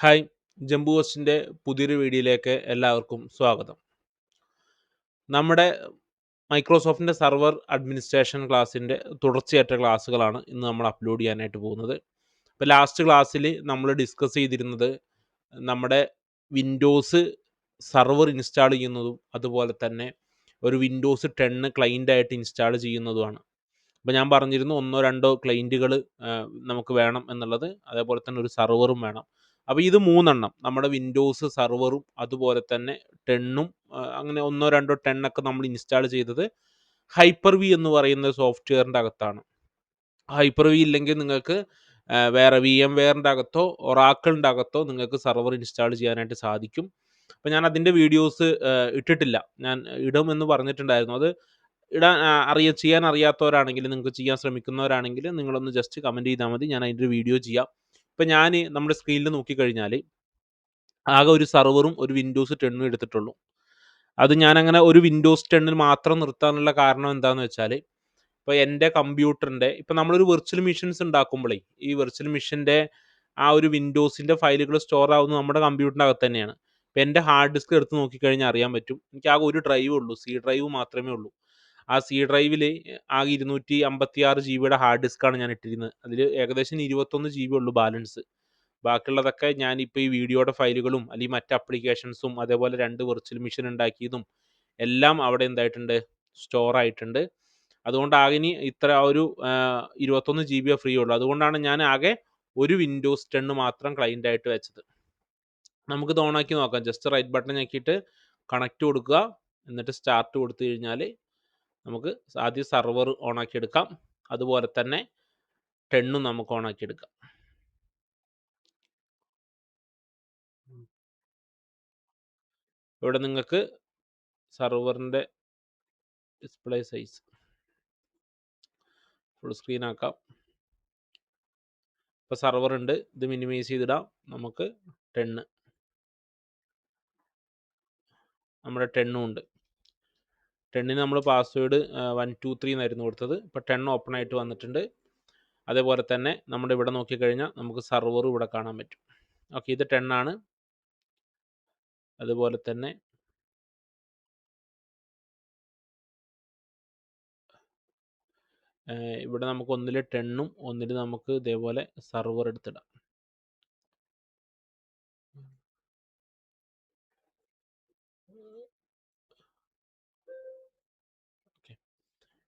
Hi, ജംബു ഹോസ്റ്റിൻ്റെ പുതിയൊരു വീഡിയോയിലേക്ക് എല്ലാവർക്കും സ്വാഗതം. നമ്മുടെ മൈക്രോസോഫ്റ്റിൻ്റെ സെർവർ അഡ്മിനിസ്ട്രേഷൻ ക്ലാസ്സിൻ്റെ തുടർച്ചയായിട്ട ക്ലാസ്സുകളാണ് ഇന്ന് നമ്മൾ അപ്ലോഡ് ചെയ്യാനായിട്ട് പോകുന്നത്. ഇപ്പോൾ ലാസ്റ്റ് ക്ലാസ്സിൽ നമ്മൾ ഡിസ്കസ് ചെയ്തിരുന്നത് നമ്മുടെ വിൻഡോസ് സെർവർ ഇൻസ്റ്റാൾ ചെയ്യുന്നതും അതുപോലെ തന്നെ ഒരു വിൻഡോസ് 10 ക്ലയൻ്റായിട്ട് ഇൻസ്റ്റാൾ ചെയ്യുന്നതുമാണ്. അപ്പോൾ ഞാൻ പറഞ്ഞിരുന്നു 1-2 ക്ലയൻറ്റുകൾ നമുക്ക് വേണം എന്നുള്ളത്, അതേപോലെ തന്നെ ഒരു സെർവറും വേണം. അപ്പോൾ ഇത് 3 നമ്മുടെ വിൻഡോസ് സെർവറും അതുപോലെ തന്നെ 10ഉം അങ്ങനെ 1-2 10 ഒക്കെ നമ്മൾ ഇൻസ്റ്റാൾ ചെയ്തത് ഹൈപ്പർ വി എന്ന് പറയുന്ന സോഫ്റ്റ്വെയറിൻ്റെ അകത്താണ്. ഹൈപ്പർ വി ഇല്ലെങ്കിൽ നിങ്ങൾക്ക് വേറെ VMwareൻ്റെ അകത്തോ ഒറാക്കിളിൻ്റെ അകത്തോ നിങ്ങൾക്ക് സെർവർ ഇൻസ്റ്റാൾ ചെയ്യാനായിട്ട് സാധിക്കും. അപ്പോൾ ഞാൻ അതിൻ്റെ വീഡിയോസ് ഇട്ടിട്ടില്ല. ഞാൻ ഇടുമെന്ന് പറഞ്ഞിട്ടുണ്ടായിരുന്നു. അത് ചെയ്യാൻ അറിയാത്തവരാണെങ്കിൽ, നിങ്ങൾക്ക് ചെയ്യാൻ ശ്രമിക്കുന്നവരാണെങ്കിൽ നിങ്ങളൊന്ന് ജസ്റ്റ് കമൻറ്റ് ചെയ്താൽ മതി. ഞാൻ അതിൻ്റെ വീഡിയോ ചെയ്യാം. ഇപ്പം ഞാൻ നമ്മുടെ സ്ക്രീനിൽ നോക്കിക്കഴിഞ്ഞാൽ ആകെ ഒരു സെർവറും ഒരു വിൻഡോസ് 10 എടുത്തിട്ടുള്ളൂ. അത് ഞാനങ്ങനെ ഒരു വിൻഡോസ് 10 മാത്രം നിർത്താനുള്ള കാരണം എന്താണെന്ന് വെച്ചാൽ, ഇപ്പോൾ എൻ്റെ കമ്പ്യൂട്ടറിൻ്റെ ഇപ്പോൾ നമ്മളൊരു വെർച്വൽ മെഷീൻസ് ഉണ്ടാക്കുമ്പോഴേ ഈ വെർച്വൽ മെഷീൻ്റെ ആ ഒരു വിൻഡോസിൻ്റെ ഫയലുകൾ സ്റ്റോർ ആവുന്നത് നമ്മുടെ കമ്പ്യൂട്ടറിൻ്റെ അകത്ത് തന്നെയാണ്. ഇപ്പോൾ എൻ്റെ ഹാർഡ് ഡിസ്ക് എടുത്ത് നോക്കിക്കഴിഞ്ഞാൽ അറിയാൻ പറ്റും. എനിക്ക് ആകെ ഒരു ഡ്രൈവ് ഉള്ളൂ, സി ഡ്രൈവ് മാത്രമേ ഉള്ളൂ. ആ സി ഡ്രൈവിൽ ആകെ 256 GB ഹാർഡ് ഡിസ്ക്കാണ് ഞാൻ ഇട്ടിരുന്നത്. അതിൽ ഏകദേശം 21 GB ഉള്ളൂ ബാലൻസ്. ബാക്കിയുള്ളതൊക്കെ ഞാനിപ്പോൾ ഈ വീഡിയോയുടെ ഫയലുകളും അല്ലെങ്കിൽ മറ്റ് അപ്ലിക്കേഷൻസും അതേപോലെ 2 വെർച്വൽ മെഷീൻ ഉണ്ടാക്കിയതും എല്ലാം അവിടെ എന്തായിട്ടുണ്ട്, സ്റ്റോർ ആയിട്ടുണ്ട്. അതുകൊണ്ട് ആകെ ഇനി ഇത്ര ഒരു 21 GB ഫ്രീ ഉള്ളൂ. അതുകൊണ്ടാണ് ഞാൻ ആകെ ഒരു വിൻഡോസ് 10 മാത്രം ക്ലയൻ്റായിട്ട് വെച്ചത്. നമുക്കിത് ഓണാക്കി നോക്കാം. ജസ്റ്റ് റൈറ്റ് ബട്ടൺ ഞെക്കിയിട്ട് കണക്റ്റ് കൊടുക്കുക, എന്നിട്ട് സ്റ്റാർട്ട് കൊടുത്തു കഴിഞ്ഞാൽ നമുക്ക് ആദ്യം സെർവർ ഓണാക്കി എടുക്കാം. അതുപോലെ തന്നെ 10ഉം നമുക്ക് ഓണാക്കി എടുക്കാം. ഇവിടെ നിങ്ങൾക്ക് സെർവറിൻ്റെ ഡിസ്പ്ലേ സൈസ് ഫുൾ സ്ക്രീൻ ആക്കാം. ഇപ്പോൾ സെർവർ ഉണ്ട്, ഇത് മിനിമൈസ് ചെയ്തിടാം. നമുക്ക് 10 നമ്മുടെ 10ഉം ഉണ്ട്. 10ന് നമ്മൾ പാസ്വേഡ് 123 എന്നായിരുന്നു കൊടുത്തത്. ഇപ്പോൾ 10 ഓപ്പൺ ആയിട്ട് വന്നിട്ടുണ്ട്. അതേപോലെ തന്നെ നമ്മുടെ ഇവിടെ നോക്കിക്കഴിഞ്ഞാൽ നമുക്ക് സെർവർ ഇവിടെ കാണാൻ പറ്റും. ഓക്കെ, ഇത് 10 ആണ്. അതുപോലെ തന്നെ ഇവിടെ നമുക്ക് ഒന്നിൽ 10ഉം ഒന്നിൽ നമുക്ക് ഇതേപോലെ സെർവർ എടുത്തിടാം.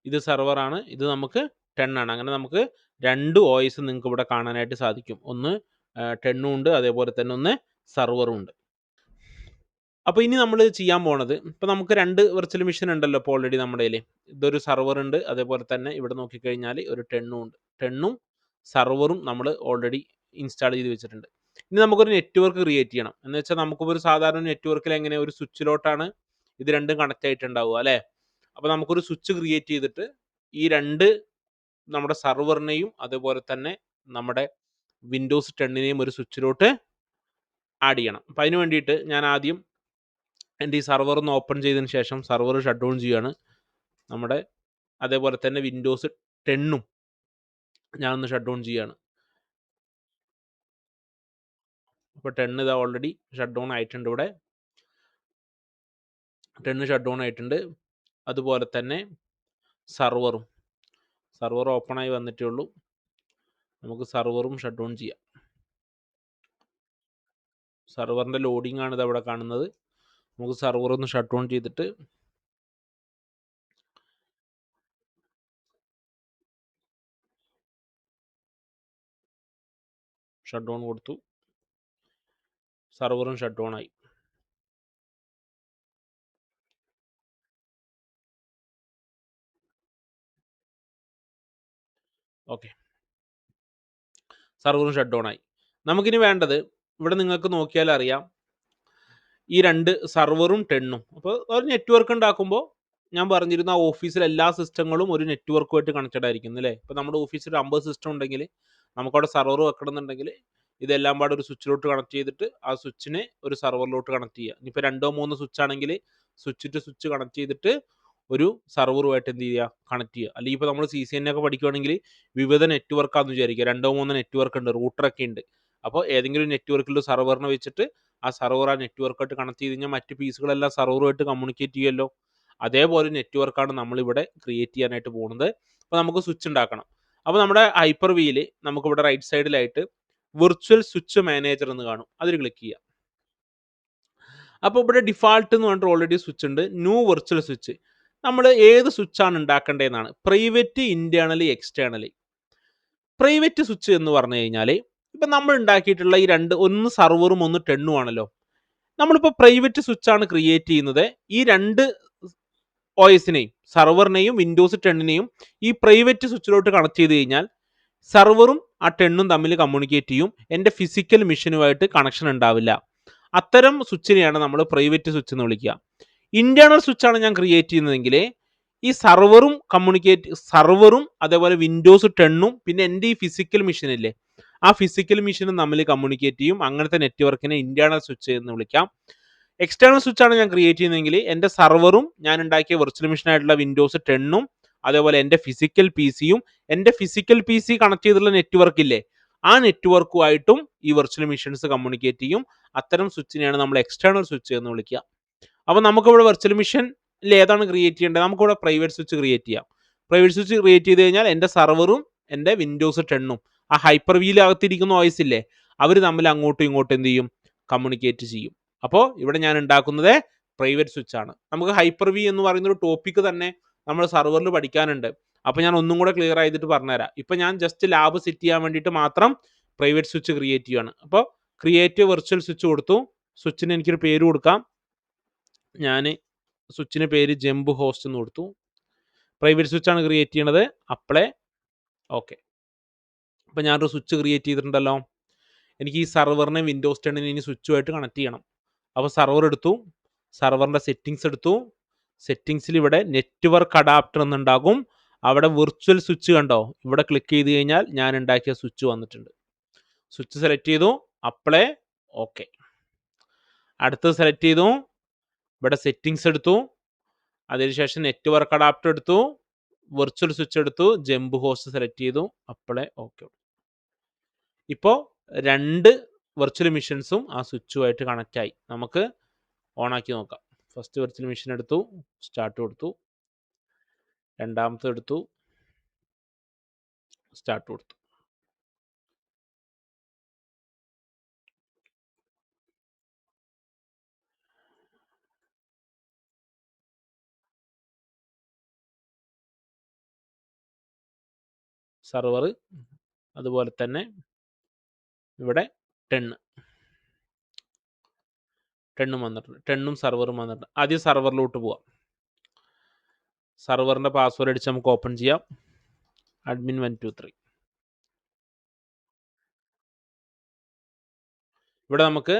ഇത് സെർവറാണ്, ഇത് നമുക്ക് 10 ആണ്. അങ്ങനെ നമുക്ക് 2 OS നിങ്ങൾക്ക് ഇവിടെ കാണാനായിട്ട് സാധിക്കും. ഒന്ന് 10ഉം ഉണ്ട്, അതേപോലെ തന്നെ ഒന്ന് സെർവറും ഉണ്ട്. അപ്പോൾ ഇനി നമ്മൾ ചെയ്യാൻ പോണത്, ഇപ്പോൾ നമുക്ക് 2 വെർച്വൽ മെഷീൻ ഉണ്ടല്ലോ ഇപ്പോൾ ഓൾറെഡി നമ്മുടെ കയ്യിൽ. ഇതൊരു സെർവർ ഉണ്ട്, അതേപോലെ തന്നെ ഇവിടെ നോക്കിക്കഴിഞ്ഞാൽ ഒരു 10ഉം ഉണ്ട്. 10ഉം സെർവറും നമ്മൾ ഓൾറെഡി ഇൻസ്റ്റാൾ ചെയ്ത് വെച്ചിട്ടുണ്ട്. ഇനി നമുക്കൊരു നെറ്റ്വർക്ക് ക്രിയേറ്റ് ചെയ്യണം. എന്ന് വെച്ചാൽ നമുക്കിപ്പോൾ ഒരു സാധാരണ നെറ്റ്വർക്കിൽ എങ്ങനെ ഒരു സ്വിച്ചിലോട്ടാണ് ഇത് രണ്ടും കണക്റ്റ് ആയിട്ടുണ്ടാവുക അല്ലേ? അപ്പോൾ നമുക്കൊരു സ്വിച്ച് ക്രിയേറ്റ് ചെയ്തിട്ട് ഈ 2 നമ്മുടെ സെർവറിനെയും അതുപോലെ തന്നെ നമ്മുടെ വിൻഡോസ് 10നെയും ഒരു സ്വിച്ചിലോട്ട് ആഡ് ചെയ്യണം. അപ്പോൾ അതിന് വേണ്ടിയിട്ട് ഞാൻ ആദ്യം എൻ്റെ ഈ സെർവർ ഒന്ന് ഓപ്പൺ ചെയ്തതിന് ശേഷം സെർവർ ഷട്ട് ഡൗൺ ചെയ്യുകയാണ്. നമ്മുടെ അതേപോലെ തന്നെ വിൻഡോസ് 10ഉം ഞാനൊന്ന് ഷട്ട് ഡൗൺ ചെയ്യുകയാണ്. അപ്പോൾ 10 ഇതാ ഓൾറെഡി ഷട്ട് ഡൗൺ ആയിട്ടുണ്ട്. ഇവിടെ 10 ഷട്ട് ഡൗൺ ആയിട്ടുണ്ട്. അതുപോലെ തന്നെ സെർവർ ഓപ്പണായി വന്നിട്ടേ ഉള്ളൂ. നമുക്ക് സെർവറും ഷട്ട് ഡൗൺ ചെയ്യാം. സെർവറിൻ്റെ ലോഡിംഗ് ആണ് ഇതവിടെ കാണുന്നത്. നമുക്ക് സെർവർ ഒന്ന് ഷട്ട് ഡൗൺ ചെയ്തിട്ട് ഷട്ട് ഡൗൺ കൊടുത്തു. സെർവറും ഷട്ട് ഡൗൺ ആയി. ഓക്കെ, സെർവറും ഷട്ട് ഡൗൺ ആയി. നമുക്കിനി വേണ്ടത്, ഇവിടെ നിങ്ങൾക്ക് നോക്കിയാൽ അറിയാം, ഈ 2 സെർവറും 10ഉം. അപ്പോൾ ഒരു നെറ്റ്വർക്ക് ഉണ്ടാക്കുമ്പോൾ ഞാൻ പറഞ്ഞിരുന്ന ആ ഓഫീസിലെ എല്ലാ സിസ്റ്റങ്ങളും ഒരു നെറ്റ്വർക്കുമായിട്ട് കണക്റ്റഡ് ആയിരിക്കും അല്ലേ? ഇപ്പോൾ നമ്മുടെ ഓഫീസിൽ 50 സിസ്റ്റം ഉണ്ടെങ്കിൽ നമുക്കവിടെ സെർവർ വെക്കണമെന്നുണ്ടെങ്കിൽ ഇതെല്ലാം പാടെ ഒരു സ്വിച്ചിലോട്ട് കണക്ട് ചെയ്തിട്ട് ആ സ്വിച്ചിനെ ഒരു സെർവറിലോട്ട് കണക്ട് ചെയ്യുക. ഇനിയിപ്പോൾ 2-3 സ്വിച്ച് ആണെങ്കിൽ സ്വിച്ച് ടു സ്വിച്ച് കണക്ട് ചെയ്തിട്ട് ഒരു സെർവറുമായിട്ട് എന്ത് ചെയ്യുക, കണക്ട് ചെയ്യുക. അല്ലെങ്കിൽ ഇപ്പോൾ നമ്മൾ CCNA ഒക്കെ പഠിക്കുകയാണെങ്കിൽ വിവിധ നെറ്റ്വർക്കാണെന്ന് വിചാരിക്കുക, 2-3 നെറ്റ്വർക്ക് ഉണ്ട്, റൂട്ടറൊക്കെ ഉണ്ട്. അപ്പോൾ ഏതെങ്കിലും നെറ്റ്വർക്കിൽ സെർവറിനെ വെച്ചിട്ട് ആ സെർവർ ആ നെറ്റ്വർക്കായിട്ട് കണക്ട് ചെയ്ത് കഴിഞ്ഞാൽ മറ്റ് പീസുകളെല്ലാം സെർവറുമായിട്ട് കമ്മ്യൂണിക്കേറ്റ് ചെയ്യുമല്ലോ. അതേപോലെ നെറ്റ്വർക്കാണ് നമ്മളിവിടെ ക്രിയേറ്റ് ചെയ്യാനായിട്ട് പോകുന്നത്. അപ്പോൾ നമുക്ക് സ്വിച്ച് ഉണ്ടാക്കണം. അപ്പോൾ നമ്മുടെ ഹൈപ്പർ വിയിൽ നമുക്കിവിടെ റൈറ്റ് സൈഡിലായിട്ട് വിർച്വൽ സ്വിച്ച് മാനേജർ എന്ന് കാണും. അതിൽ ക്ലിക്ക് ചെയ്യുക. അപ്പോൾ ഇവിടെ ഡിഫാൾട്ട് എന്ന് പറഞ്ഞിട്ട് ഓൾറെഡി സ്വിച്ച് ഉണ്ട്. New virtual switch. നമ്മൾ ഏത് സ്വിച്ചാണ് ഉണ്ടാക്കേണ്ടതെന്നാണ്. Private, internally, externally. Private switch എന്ന് പറഞ്ഞു കഴിഞ്ഞാൽ ഇപ്പം നമ്മൾ ഉണ്ടാക്കിയിട്ടുള്ള ഈ ഒന്ന് സർവറും ഒന്ന് ടെണ്ണും ആണല്ലോ. നമ്മളിപ്പോൾ പ്രൈവറ്റ് സ്വിച്ചാണ് ക്രിയേറ്റ് ചെയ്യുന്നത്. ഈ രണ്ട് OSനെയും സർവറിനെയും വിൻഡോസ് 10നെയും ഈ പ്രൈവറ്റ് സ്വിച്ചിലോട്ട് കണക്ട് ചെയ്ത് കഴിഞ്ഞാൽ സർവറും ആ ടെണ്ണും തമ്മിൽ കമ്മ്യൂണിക്കേറ്റ് ചെയ്യും. എൻ്റെ ഫിസിക്കൽ മെഷീനുമായിട്ട് കണക്ഷൻ ഉണ്ടാവില്ല. അത്തരം സ്വിച്ചിനെയാണ് നമ്മൾ പ്രൈവറ്റ് സ്വിച്ച് എന്ന് വിളിക്കുക. ഇന്റേണൽ സ്വിച്ചാണ് ഞാൻ ക്രിയേറ്റ് ചെയ്യുന്നതെങ്കിൽ ഈ സർവറും അതേപോലെ വിൻഡോസ് 10ഉം പിന്നെ എൻ്റെ ഈ ഫിസിക്കൽ മെഷീനില്ലേ ആ ഫിസിക്കൽ മെഷീനും തമ്മിൽ കമ്മ്യൂണിക്കേറ്റ് ചെയ്യും. അങ്ങനത്തെ നെറ്റ്വർക്കിനെ ഇന്റേണൽ സ്വിച്ച് എന്ന് വിളിക്കാം. എക്സ്റ്റേണൽ സ്വിച്ചാണ് ഞാൻ ക്രിയേറ്റ് ചെയ്യുന്നതെങ്കിൽ എൻ്റെ സർവറും ഞാൻ ഉണ്ടാക്കിയ വെർച്വൽ മെഷീൻ ആയിട്ടുള്ള വിൻഡോസ് 10ഉം അതേപോലെ എൻ്റെ ഫിസിക്കൽ PC-യും എൻ്റെ ഫിസിക്കൽ PC കണക്ട് ചെയ്തിട്ടുള്ള നെറ്റ്വർക്ക് ഇല്ലേ ആ നെറ്റ്വർക്കുമായിട്ടും ഈ വെർച്വൽ മെഷീൻസ് കമ്മ്യൂണിക്കേറ്റ് ചെയ്യും. അത്തരം സ്വിച്ചിനെയാണ് നമ്മൾ എക്സ്റ്റേണൽ സ്വിച്ച് എന്ന് വിളിക്കുക. അപ്പോൾ നമുക്കിവിടെ വെർച്വൽ മെഷീനിൽ ഏതാണ് ക്രിയേറ്റ് ചെയ്യേണ്ടത്? നമുക്കിവിടെ പ്രൈവറ്റ് സ്വിച്ച് ക്രിയേറ്റ് ചെയ്യാം. പ്രൈവറ്റ് സ്വിച്ച് ക്രിയേറ്റ് ചെയ്ത് കഴിഞ്ഞാൽ എൻ്റെ സർവറും എൻ്റെ വിൻഡോസ് 10ഉം ആ ഹൈപ്പർ വിയിലകത്തിരിക്കുന്ന OS ഇല്ലേ അവർ തമ്മിൽ അങ്ങോട്ടും ഇങ്ങോട്ടും എന്ത് ചെയ്യും? കമ്മ്യൂണിക്കേറ്റ് ചെയ്യും. അപ്പോൾ ഇവിടെ ഞാൻ ഉണ്ടാക്കുന്നത് പ്രൈവറ്റ് സ്വിച്ച് ആണ്. നമുക്ക് ഹൈപ്പർ വി എന്ന് പറയുന്ന ഒരു ടോപ്പിക്ക് തന്നെ നമ്മൾ സർവറിൽ പഠിക്കാനുണ്ട്. അപ്പോൾ ഞാൻ ഒന്നും കൂടെ ക്ലിയർ ആയിട്ട് പറഞ്ഞുതരാം. ഇപ്പോൾ ഞാൻ ജസ്റ്റ് ലാബ് സെറ്റ് ചെയ്യാൻ വേണ്ടിയിട്ട് മാത്രം പ്രൈവറ്റ് സ്വിച്ച് ക്രിയേറ്റ് ചെയ്യുകയാണ്. അപ്പോൾ ക്രിയേറ്റ് വെർച്വൽ സ്വിച്ച് കൊടുത്തു. സ്വിച്ചിന് എനിക്കൊരു പേര് കൊടുക്കാം. ഞാൻ സ്വിച്ചിന് പേര് ജംബ് ഹോസ്റ്റ് എന്ന് കൊടുത്തു. പ്രൈവറ്റ് സ്വിച്ചാണ് ക്രിയേറ്റ് ചെയ്യണത്. അപ്ലൈ. ഓക്കെ. അപ്പോൾ ഞാനൊരു സ്വിച്ച് ക്രിയേറ്റ് ചെയ്തിട്ടുണ്ടല്ലോ. എനിക്ക് ഈ സർവറിനെ വിൻഡോസ് 10നെ ഇനി സ്വിച്ചുമായിട്ട് കണക്ട് ചെയ്യണം. അപ്പോൾ സർവർ എടുത്തു, സർവറിൻ്റെ സെറ്റിങ്സ് എടുത്തു. സെറ്റിങ്സിൽ ഇവിടെ നെറ്റ്വർക്ക് അഡാപ്റ്റർ എന്നുണ്ടാകും. അവിടെ വിർച്വൽ സ്വിച്ച് കണ്ടോ, ഇവിടെ ക്ലിക്ക് ചെയ്ത് കഴിഞ്ഞാൽ ഞാൻ ഉണ്ടാക്കിയ സ്വിച്ച് വന്നിട്ടുണ്ട്. സ്വിച്ച് സെലക്ട് ചെയ്തു, അപ്ലൈ. ഓക്കെ. അടുത്തത് സെലക്ട് ചെയ്തു, ഇവിടെ സെറ്റിങ്സ് എടുത്തു, അതിനുശേഷം നെറ്റ്വർക്ക് അഡാപ്റ്റർ എടുത്തു, വിർച്വൽ സ്വിച്ച് എടുത്തു, ജംബ് ഹോസ്റ്റ് സെലക്ട് ചെയ്തു, അപ്ലൈ. ഓക്കെ. ഇപ്പോൾ രണ്ട് വെർച്വൽ മെഷീൻസും ആ സ്വിച്ചുമായിട്ട് കണക്റ്റ് ആയി. നമുക്ക് ഓണാക്കി നോക്കാം. ഫസ്റ്റ് വെർച്വൽ മെഷീൻ എടുത്തു, സ്റ്റാർട്ട് കൊടുത്തു. രണ്ടാമത്തെ എടുത്തു, സ്റ്റാർട്ട് കൊടുത്തു. സർവർ അതുപോലെ തന്നെ ഇവിടെ 10 വന്നിട്ടുണ്ട്. 10ഉം സർവറും വന്നിട്ടുണ്ട്. ആദ്യം സർവറിലോട്ട് പോവാം. സർവറിൻ്റെ പാസ്വേഡ് അടിച്ച് നമുക്ക് ഓപ്പൺ ചെയ്യാം. admin 123. ഇവിടെ നമുക്ക്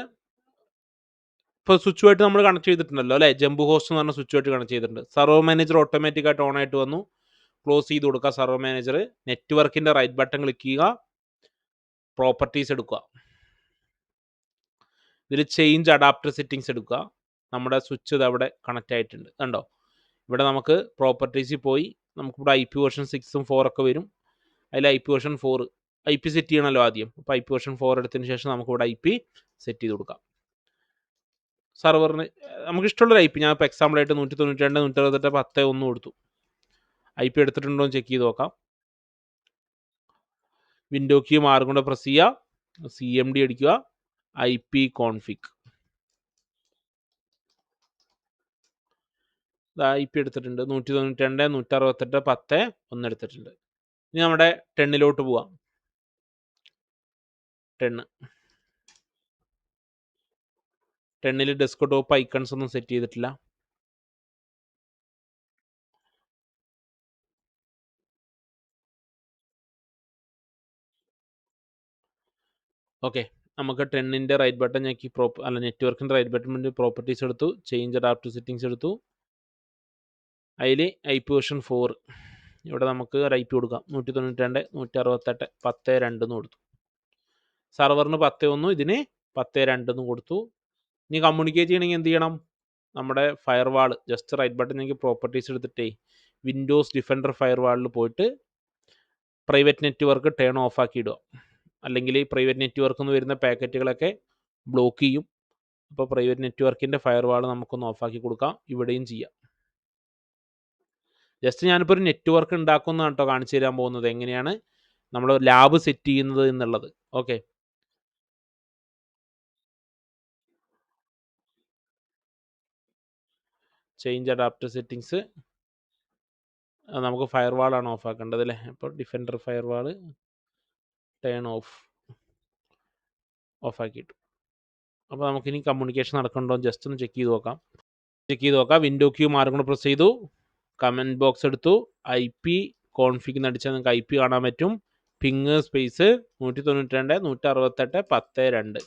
ഇപ്പോൾ സ്വിച്ചുമായിട്ട് നമ്മൾ കണക്ട് ചെയ്തിട്ടുണ്ടല്ലോ അല്ലേ. ജംബ് ഹോസ്റ്റ് എന്ന് പറഞ്ഞ സ്വിച്ചുമായിട്ട് കണക്ട് ചെയ്തിട്ടുണ്ട്. സർവർ മാനേജർ ഓട്ടോമാറ്റിക്കായിട്ട് ഓൺ ആയിട്ട് വന്നു. ക്ലോസ് ചെയ്ത് കൊടുക്കുക സർവർ മാനേജർ. നെറ്റ്വർക്കിൻ്റെ റൈറ്റ് ബട്ടൺ ക്ലിക്ക് ചെയ്യുക, പ്രോപ്പർട്ടീസ് എടുക്കുക. ഇതിൽ ചേഞ്ച് അഡാപ്റ്റർ സെറ്റിങ്സ് എടുക്കുക. നമ്മുടെ സ്വിച്ച് ഇത് അവിടെ കണക്റ്റ് ആയിട്ടുണ്ട് കണ്ടോ. ഇവിടെ നമുക്ക് പ്രോപ്പർട്ടീസിൽ പോയി നമുക്കിവിടെ IP വേർഷൻ 6ഉം 4 വരും. അതിൽ IP വേർഷൻ 4 IP സെറ്റ് ചെയ്യണമല്ലോ ആദ്യം. അപ്പോൾ IP വേർഷൻ 4 എടുത്തതിന് ശേഷം നമുക്കിവിടെ IP സെറ്റ് ചെയ്ത് കൊടുക്കാം. സർവറിന് നമുക്ക് ഇഷ്ടമുള്ളൊരു IP, ഞാൻ ഇപ്പോൾ എക്സാമ്പിളായിട്ട് 192 168 10 1 കൊടുത്തു. IP എടുത്തിട്ടുണ്ടോ എന്ന് ചെക്ക് ചെയ്ത് നോക്കാം. വിൻഡോ കീ മാർഗം കൊണ്ട് പ്രസ് ചെയ്യുക, CMD അടിക്കുക, IP കോൺഫിഗ്. IP എടുത്തിട്ടുണ്ട്. 192 168 10 1 എടുത്തിട്ടുണ്ട്. ഇനി നമ്മുടെ 10ലോട്ട് പോവാം. 10ൽ ഡെസ്ക്ടോപ്പ് ഐക്കൺസ് ഒന്നും സെറ്റ് ചെയ്തിട്ടില്ല. ഓക്കെ. നമുക്ക് 10ൻ്റെ റൈറ്റ് ബട്ടൺ ഞെക്കി നെറ്റ്വർക്കിൻ്റെ റൈറ്റ് ബട്ടൺ പ്രോപ്പർട്ടീസ് എടുത്തു, ചേഞ്ച് അഡാപ്റ്റർ സെറ്റിങ്സ് എടുത്തു. അതിൽ IP വേർഷൻ 4 ഇവിടെ നമുക്ക് ഒരു IP കൊടുക്കാം. 192 168 10 2 എന്ന് കൊടുത്തു. സർവറിന് 10 1 ഇതിന് 10 2 എന്ന് കൊടുത്തു. ഇനി കമ്മ്യൂണിക്കേറ്റ് ചെയ്യണമെങ്കിൽ എന്ത് ചെയ്യണം? നമ്മുടെ ഫയർവാൾ ജസ്റ്റ് റൈറ്റ് ബട്ടൺ ഞെക്കി പ്രോപ്പർട്ടീസ് എടുത്തിട്ടേ വിൻഡോസ് ഡിഫൻഡർ ഫയർവാളിൽ പോയിട്ട് പ്രൈവറ്റ് നെറ്റ്വർക്ക് ടേൺ ഓഫ് ആക്കി ഇടുക. അല്ലെങ്കിൽ പ്രൈവറ്റ് നെറ്റ്വർക്കിൽ നിന്ന് വരുന്ന പാക്കറ്റുകളൊക്കെ ബ്ലോക്ക് ചെയ്യും. അപ്പോൾ പ്രൈവറ്റ് നെറ്റ്വർക്കിൻ്റെ ഫയർവാൾ നമുക്കൊന്ന് ഓഫാക്കി കൊടുക്കാം. ഇവിടെയും ചെയ്യാം. ജസ്റ്റ് ഞാനിപ്പോൾ ഒരു നെറ്റ്വർക്ക് ഉണ്ടാക്കുന്നതാണ് കേട്ടോ കാണിച്ചു തരാൻ പോകുന്നത്, എങ്ങനെയാണ് നമ്മൾ ലാബ് സെറ്റ് ചെയ്യുന്നത് എന്നുള്ളത്. Okay, change adapter settings. നമുക്ക് ഫയർവാളാണ് ഓഫ് ആക്കേണ്ടത് അല്ലേ. അപ്പോൾ ഡിഫൻഡർ ഫയർവാൾ ടേൺ ഓഫാക്കിയിട്ടു. അപ്പോൾ നമുക്കിനി കമ്മ്യൂണിക്കേഷൻ നടക്കുന്നുണ്ടോ ജസ്റ്റ് ഒന്ന് ചെക്ക് ചെയ്ത് നോക്കാം. വിൻഡോ ക്യൂ മാറും കൂടെ പ്രസ് ചെയ്തു, കമൻറ്റ് ബോക്സ് എടുത്തു, IP കോൺഫിഗ് അടിച്ചാൽ നിങ്ങൾക്ക് IP കാണാൻ പറ്റും. Ping space 192.168.10.2.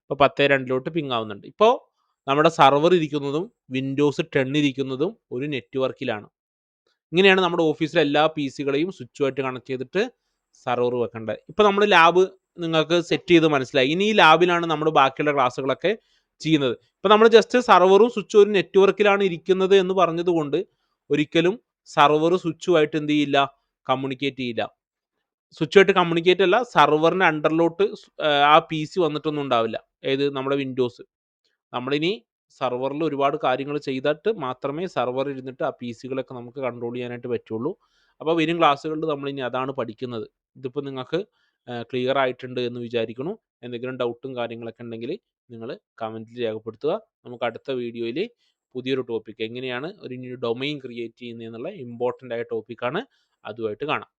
ഇപ്പോൾ 10.2 പിങ് ആവുന്നുണ്ട്. ഇപ്പോൾ നമ്മുടെ സർവർ ഇരിക്കുന്നതും വിൻഡോസ് 10 ഇരിക്കുന്നതും ഒരു നെറ്റ്വർക്കിലാണ്. ഇങ്ങനെയാണ് നമ്മുടെ ഓഫീസിലെ എല്ലാ PC-കളെയും സ്വിച്ചുമായിട്ട് കണക്ട് ചെയ്തിട്ട് സർവർ വെക്കേണ്ടത്. ഇപ്പോൾ നമ്മൾ ലാബ് നിങ്ങൾക്ക് സെറ്റ് ചെയ്ത് മനസ്സിലായി. ഇനി ഈ ലാബിലാണ് നമ്മൾ ബാക്കിയുള്ള ക്ലാസ്സുകളൊക്കെ ചെയ്യുന്നത്. ഇപ്പോൾ നമ്മൾ ജസ്റ്റ് സർവറും സ്വിച്ചും ഒരു നെറ്റ്വർക്കിലാണ് ഇരിക്കുന്നത് എന്ന് പറഞ്ഞതുകൊണ്ട് ഒരിക്കലും സർവർ സ്വിച്ചുമായിട്ട് എന്ത് ചെയ്യില്ല, കമ്മ്യൂണിക്കേറ്റ് ചെയ്യില്ല. സ്വിച്ചുമായിട്ട് കമ്മ്യൂണിക്കേറ്റ് അല്ല, സർവറിൻ്റെ അണ്ടറിലോട്ട് ആ PC വന്നിട്ടൊന്നും ഉണ്ടാവില്ല. ഏത് നമ്മുടെ വിൻഡോസ്. നമ്മളിനി സർവറിൽ ഒരുപാട് കാര്യങ്ങൾ ചെയ്തിട്ട് മാത്രമേ സർവർ ഇരുന്നിട്ട് ആ PC-കളൊക്കെ നമുക്ക് കൺട്രോൾ ചെയ്യാനായിട്ട് പറ്റുള്ളൂ. അപ്പോൾ വരും ക്ലാസ്സുകളിൽ നമ്മളിനി അതാണ് പഠിക്കുന്നത്. ഇതിപ്പോൾ നിങ്ങൾക്ക് ക്ലിയർ ആയിട്ടുണ്ട് എന്ന് വിചാരിക്കുന്നു. എന്തെങ്കിലും ഡൗട്ടും കാര്യങ്ങളൊക്കെ ഉണ്ടെങ്കിൽ നിങ്ങൾ കമൻറ്റിൽ രേഖപ്പെടുത്തുക. നമുക്ക് അടുത്ത വീഡിയോയിൽ പുതിയൊരു ടോപ്പിക്, എങ്ങനെയാണ് ഒരു ന്യൂ ഡൊമൈൻ ക്രിയേറ്റ് ചെയ്യുന്നത് എന്നുള്ള ഇമ്പോർട്ടൻ്റ് ആയ ടോപ്പിക്കാണ്, അതുമായിട്ട് കാണാം.